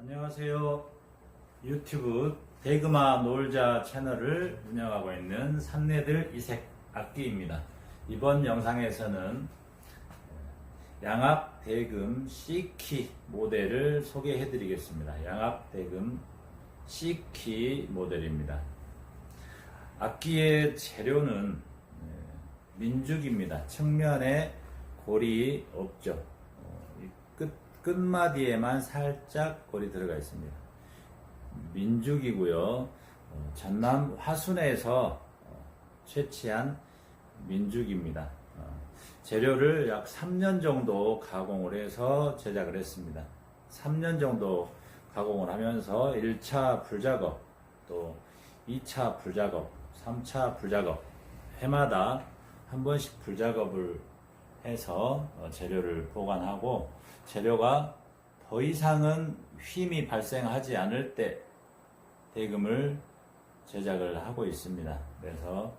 안녕하세요. 유튜브 대금아 놀자 채널을 운영하고 있는 산내들 이색 악기입니다. 이번 영상에서는 양압 대금 C키 모델을 소개해 드리겠습니다. 양압 대금 C키 모델입니다. 악기의 재료는 민죽입니다. 측면에 골이 없죠. 끝마디에만 살짝 골이 들어가 있습니다. 민죽이고요. 전남 화순에서 채취한 민죽입니다. 재료를 약 3년 정도 가공을 해서 제작을 했습니다. 3년 정도 가공을 하면서 1차 불작업, 또 2차 불작업, 3차 불작업, 해마다 한 번씩 불작업을 해서 재료를 보관하고, 재료가 더 이상은 휨이 발생하지 않을 때 대금을 제작을 하고 있습니다. 그래서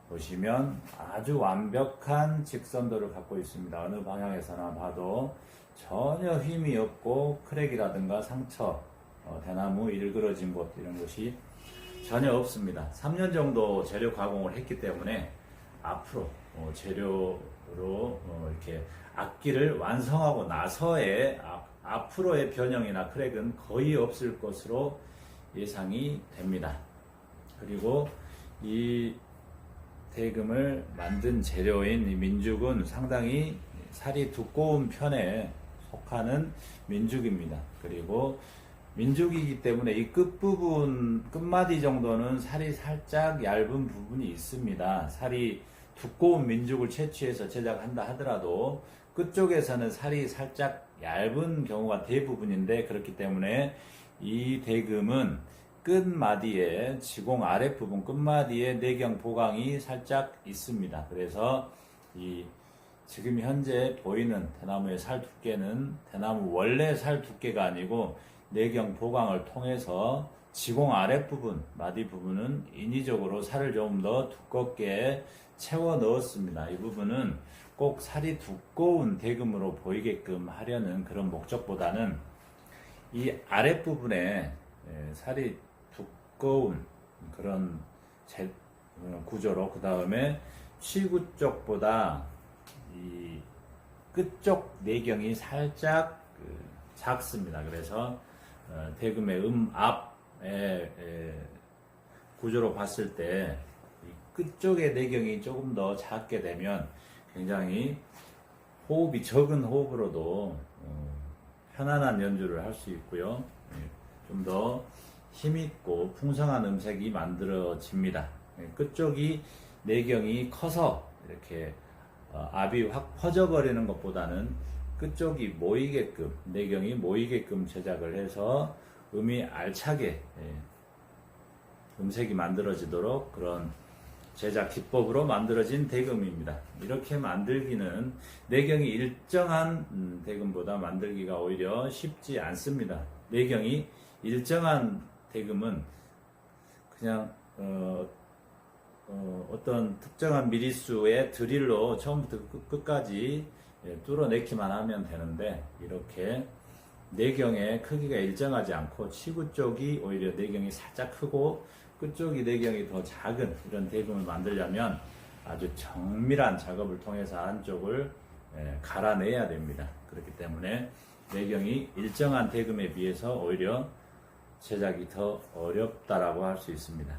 보시면 아주 완벽한 직선도를 갖고 있습니다. 어느 방향에서나 봐도 전혀 휨이 없고 크랙이라든가 상처, 대나무 일그러진 곳 이런 것이 전혀 없습니다. 3년 정도 재료 가공을 했기 때문에 앞으로 재료로 이렇게 악기를 완성하고 나서의 앞으로의 변형이나 크랙은 거의 없을 것으로 예상이 됩니다. 그리고 이 대금을 만든 재료인 이 민죽은 상당히 살이 두꺼운 편에 속하는 민죽입니다. 그리고 민죽이기 때문에 이 끝부분, 끝마디 정도는 살이 살짝 얇은 부분이 있습니다. 살이 두꺼운 민죽을 채취해서 제작한다 하더라도 끝쪽에서는 살이 살짝 얇은 경우가 대부분인데, 그렇기 때문에 이 대금은 끝마디에, 지공 아랫부분 끝마디에 내경 보강이 살짝 있습니다. 그래서 이 지금 현재 보이는 대나무의 살 두께는 대나무 원래 살 두께가 아니고 내경 보강을 통해서 지공 아랫부분, 마디 부분은 인위적으로 살을 좀 더 두껍게 채워 넣었습니다. 이 부분은 꼭 살이 두꺼운 대금으로 보이게끔 하려는 그런 목적보다는 이 아랫부분에 살이 두꺼운 그런 구조로, 그 다음에 취구 쪽보다 이 끝쪽 내경이 살짝 작습니다. 그래서 대금의 앞의 구조로 봤을 때 끝쪽의 내경이 조금 더 작게 되면 굉장히 호흡이 적은 호흡으로도 편안한 연주를 할 수 있고요. 좀 더 힘있고 풍성한 음색이 만들어집니다. 끝쪽이 내경이 커서 이렇게 압이 확 퍼져버리는 것보다는 끝쪽이 모이게끔, 내경이 모이게끔 제작을 해서 음이 알차게 음색이 만들어지도록 그런 제작 기법으로 만들어진 대금입니다. 이렇게 만들기는 내경이 일정한 대금보다 만들기가 오히려 쉽지 않습니다. 내경이 일정한 대금은 그냥 어떤 특정한 미리수의 드릴로 처음부터 끝까지 뚫어내기만 하면 되는데, 이렇게 내경의 크기가 일정하지 않고 치구 쪽이 오히려 내경이 살짝 크고 끝쪽이 내경이 더 작은 이런 대금을 만들려면 아주 정밀한 작업을 통해서 안쪽을 갈아내야 됩니다. 그렇기 때문에 내경이 일정한 대금에 비해서 오히려 제작이 더 어렵다라고 할 수 있습니다.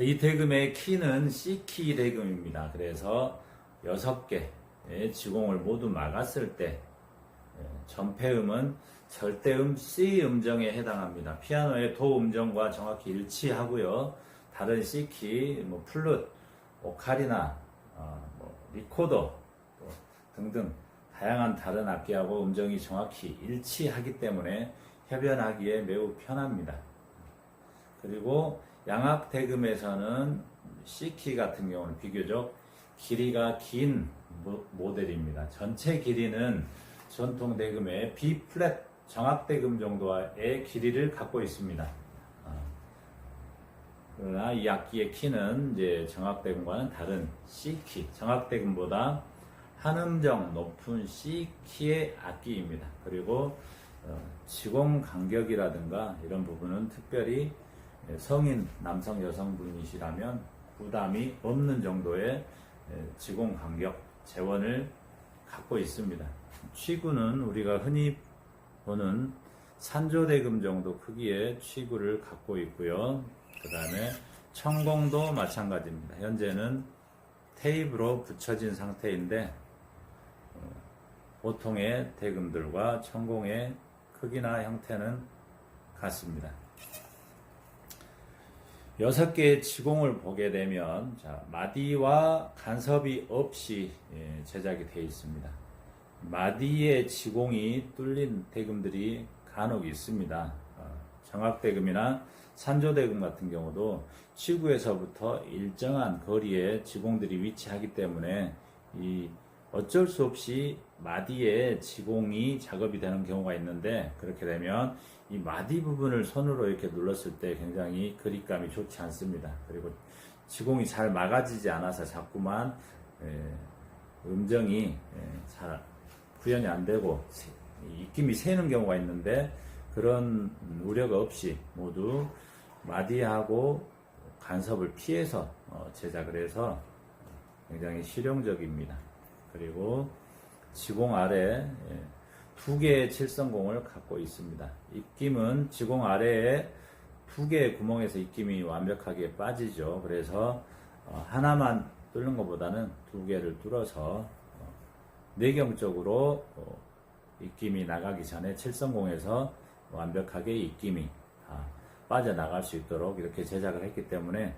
이 대금의 키는 C키 대금입니다. 그래서 6개의 지공을 모두 막았을 때 전폐음은 절대음 C 음정에 해당합니다. 피아노의 도 음정과 정확히 일치하고요. 다른 C키, 플룻, 오카리나, 리코더 등등 다양한 다른 악기하고 음정이 정확히 일치하기 때문에 협연하기에 매우 편합니다. 그리고 양압 대금에서는 C키 같은 경우는 비교적 길이가 긴 모델입니다. 전체 길이는 전통 대금의 B 플랫 정압 대금 정도의 길이를 갖고 있습니다. 그러나 이 악기의 키는 이제 정압 대금과는 다른 C키, 정압 대금보다 한 음정 높은 C키의 악기입니다. 그리고 지공 간격이라든가 이런 부분은 특별히 성인 남성 여성분이시라면 부담이 없는 정도의 지공 간격 재원을 갖고 있습니다. 취구는 우리가 흔히 보는 산조대금 정도 크기의 취구를 갖고 있고요. 그 다음에 천공도 마찬가지입니다. 현재는 테이프로 붙여진 상태인데 보통의 대금들과 천공의 크기나 형태는 같습니다. 6개의 지공을 보게 되면 마디와 간섭이 없이 제작이 되어 있습니다. 마디의 지공이 뚫린 대금들이 간혹 있습니다. 정악대금이나 산조대금 같은 경우도 취구에서부터 일정한 거리에 지공들이 위치하기 때문에 어쩔 수 없이 마디에 지공이 작업이 되는 경우가 있는데, 그렇게 되면 이 마디 부분을 손으로 이렇게 눌렀을 때 굉장히 그립감이 좋지 않습니다. 그리고 지공이 잘 막아지지 않아서 자꾸만 음정이 잘 구현이 안 되고 입김이 새는 경우가 있는데, 그런 우려가 없이 모두 마디하고 간섭을 피해서 제작을 해서 굉장히 실용적입니다. 그리고 지공 아래 2개의 칠성공을 갖고 있습니다. 입김은 지공 아래에 2개의 구멍에서 입김이 완벽하게 빠지죠. 그래서 하나만 뚫는 것보다는 2개를 뚫어서 내경적으로 입김이 나가기 전에 칠성공에서 완벽하게 입김이 빠져나갈 수 있도록 이렇게 제작을 했기 때문에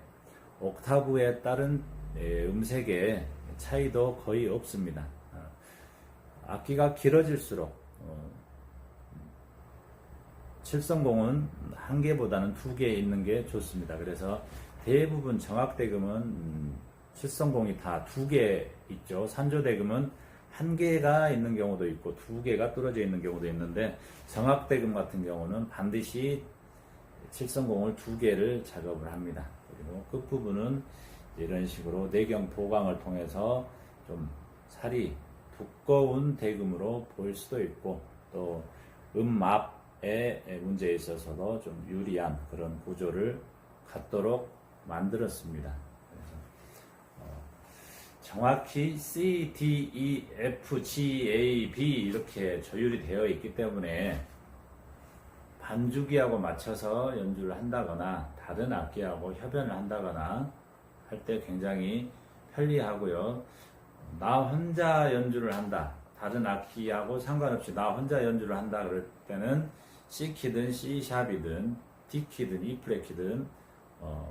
옥타브에 따른 음색의 차이도 거의 없습니다. 악기가 길어질수록 칠성공은 1개보다는 2개 있는 게 좋습니다. 그래서 대부분 정악대금은 칠성공이 다 2개 있죠. 산조대금은 1개가 있는 경우도 있고 2개가 뚫어져 있는 경우도 있는데, 정악대금 같은 경우는 반드시 칠성공을 2개를 작업을 합니다. 그리고 끝부분은 이런 식으로 내경 도강을 통해서 좀 살이 두꺼운 대금으로 보일 수도 있고, 또 음압의 문제에 있어서도 좀 유리한 그런 구조를 갖도록 만들었습니다. 그래서 정확히 C, D, E, F, G, A, B 이렇게 조율이 되어 있기 때문에 반주기하고 맞춰서 연주를 한다거나 다른 악기하고 협연을 한다거나 할 때 굉장히 편리하고요. 나 혼자 연주를 한다, 다른 악기하고 상관없이 나 혼자 연주를 한다 그럴 때는 C키든 C샵이든 D키든 E플랫키든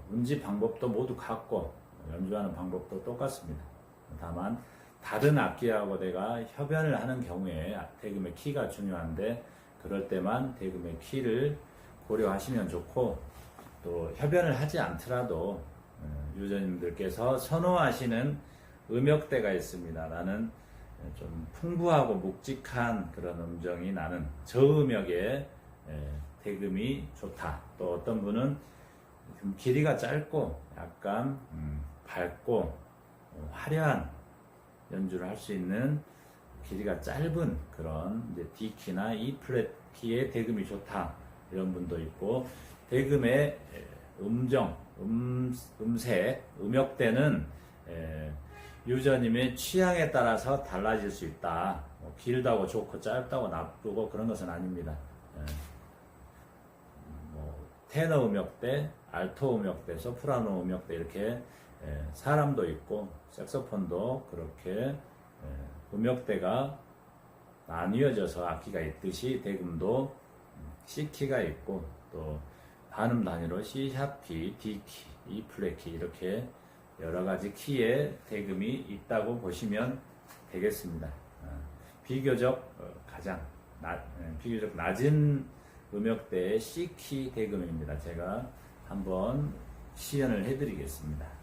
운지 방법도 모두 같고 연주하는 방법도 똑같습니다. 다만 다른 악기하고 내가 협연을 하는 경우에 대금의 키가 중요한데, 그럴 때만 대금의 키를 고려하시면 좋고, 또 협연을 하지 않더라도 유저님들께서 선호하시는 음역대가 있습니다. 나는 좀 풍부하고 묵직한 그런 음정이 나는 저음역의 대금이 좋다. 또 어떤 분은 좀 길이가 짧고 약간 밝고 화려한 연주를 할 수 있는 길이가 짧은 그런 이제 D키나 E플랫 키의 대금이 좋다, 이런 분도 있고, 대금의 음정, 음색, 음역대는 유저님의 취향에 따라서 달라질 수 있다. 길다고 좋고 짧다고 나쁘고 그런 것은 아닙니다. 테너 음역대, 알토 음역대, 소프라노 음역대 이렇게 사람도 있고 색소폰도 그렇게 음역대가 나뉘어져서 악기가 있듯이 대금도 C키가 있고 또 반음 단위로 C샵키, D키, E플랫키 이렇게 여러가지 키의 대금이 있다고 보시면 되겠습니다. 비교적 비교적 낮은 음역대의 C키 대금입니다. 제가 한번 시연을 해드리겠습니다.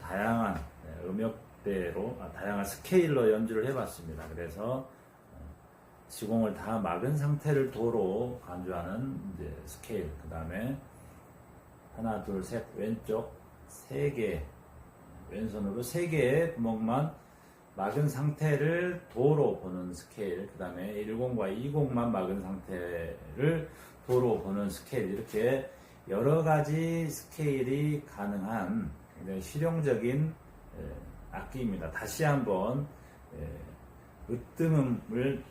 다양한 음역대로 다양한 스케일로 연주를 해봤습니다. 그래서 지공을 다 막은 상태를 도로 간주하는 이제 스케일. 그 다음에 하나, 둘, 셋, 왼쪽 3개, 왼손으로 3개의 구멍만 막은 상태를 도로 보는 스케일. 그 다음에 10과 20만 막은 상태를 도로 보는 스케일. 이렇게 여러 가지 스케일이 가능한 굉장히 실용적인 악기입니다. 다시 한번 으뜸음을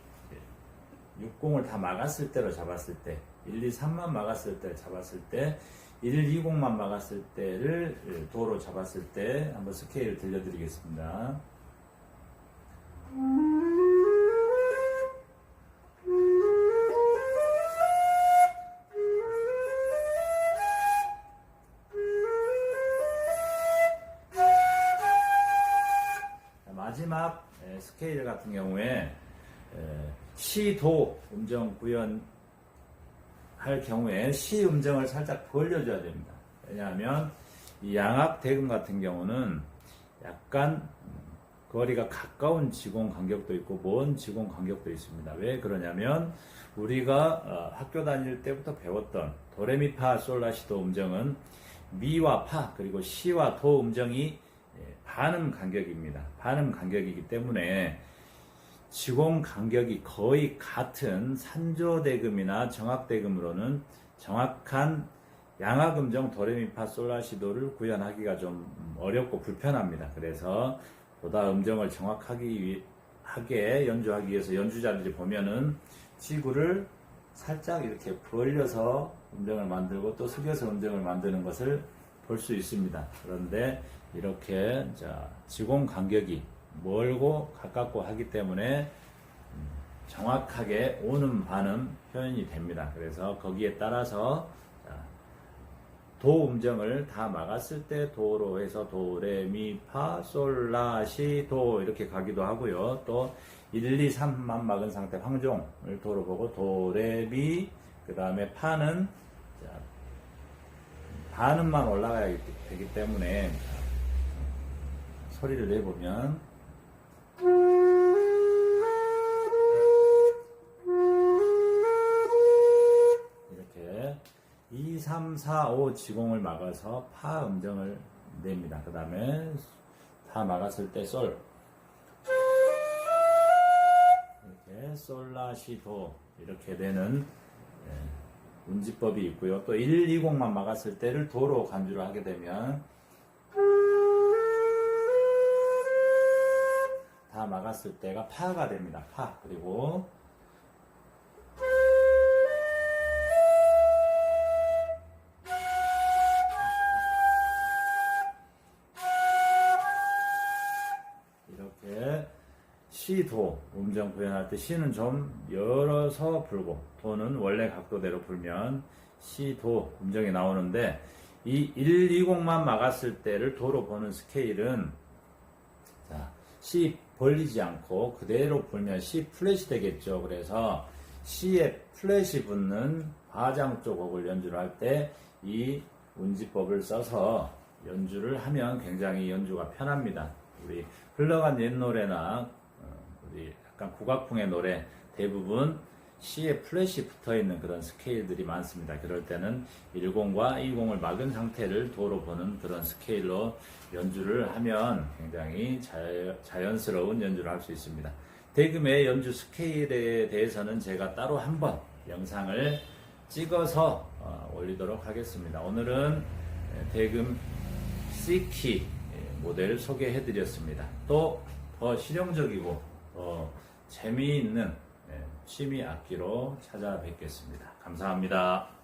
60을 다 막았을 때로 잡았을 때, 1, 2, 3만 막았을 때를 잡았을 때, 1, 20만 막았을 때를 도로 잡았을 때 한번 스케일을 들려드리겠습니다. 마지막 스케일 같은 경우에 시, 도 음정 구현할 경우에 시 음정을 살짝 벌려줘야 됩니다. 왜냐하면 이 양악 대금 같은 경우는 약간 거리가 가까운 지공 간격도 있고 먼 지공 간격도 있습니다. 왜 그러냐면 우리가 학교 다닐 때부터 배웠던 도레미파솔라시도 음정은 미와 파 그리고 시와 도 음정이 반음 간격입니다. 반음 간격이기 때문에 지공 간격이 거의 같은 산조대금이나 정악대금으로는 정확한 양악음정 도레미파솔라시도를 구현하기가 좀 어렵고 불편합니다. 그래서 보다 음정을 정확하게 연주하기 위해서 연주자들이 보면은 지구를 살짝 이렇게 벌려서 음정을 만들고 또 숙여서 음정을 만드는 것을 볼 수 있습니다. 그런데 이렇게 지공 간격이 멀고 가깝고 하기 때문에 정확하게 오음 반음 표현이 됩니다. 그래서 거기에 따라서 도 음정을 다 막았을 때 도로 해서 도, 레, 미, 파, 솔, 라, 시, 도 이렇게 가기도 하고요. 또 1, 2, 3만 막은 상태 황종을 도로 보고 도, 레, 미 그 다음에 파는 반음만 올라가야 되기 때문에 소리를 내보면 이렇게 2, 3, 4, 5 지공을 막아서 파 음정을 냅니다. 그 다음에 다 막았을 때 솔 이렇게 솔, 라, 시, 도 이렇게 되는 운지법이 있고요. 또 1, 20만 막았을 때를 도로 간주를 하게 되면 다 막았을 때가 파가 됩니다. 파. 그리고 이렇게 시, 도 음정 구현할 때 시는 좀 열어서 불고 도는 원래 각도대로 불면 시, 도 음정이 나오는데 이 1, 20만 막았을 때를 도로 보는 스케일은 시 벌리지 않고 그대로 불면 시 플랫이 되겠죠. 그래서 시에 플랫이 붙는 과장 쪽 곡을 연주를 할 때 이 운지법을 써서 연주를 하면 굉장히 연주가 편합니다. 우리 흘러간 옛 노래나 우리 약간 국악풍의 노래 대부분 C에 플랫이 붙어있는 그런 스케일들이 많습니다. 그럴 때는 10과 20을 막은 상태를 도로 보는 그런 스케일로 연주를 하면 굉장히 자연스러운 연주를 할 수 있습니다. 대금의 연주 스케일에 대해서는 제가 따로 한번 영상을 찍어서 올리도록 하겠습니다. 오늘은 대금 C키 모델을 소개해 드렸습니다. 또 더 실용적이고 더 재미있는 취미 악기로 찾아뵙겠습니다. 감사합니다.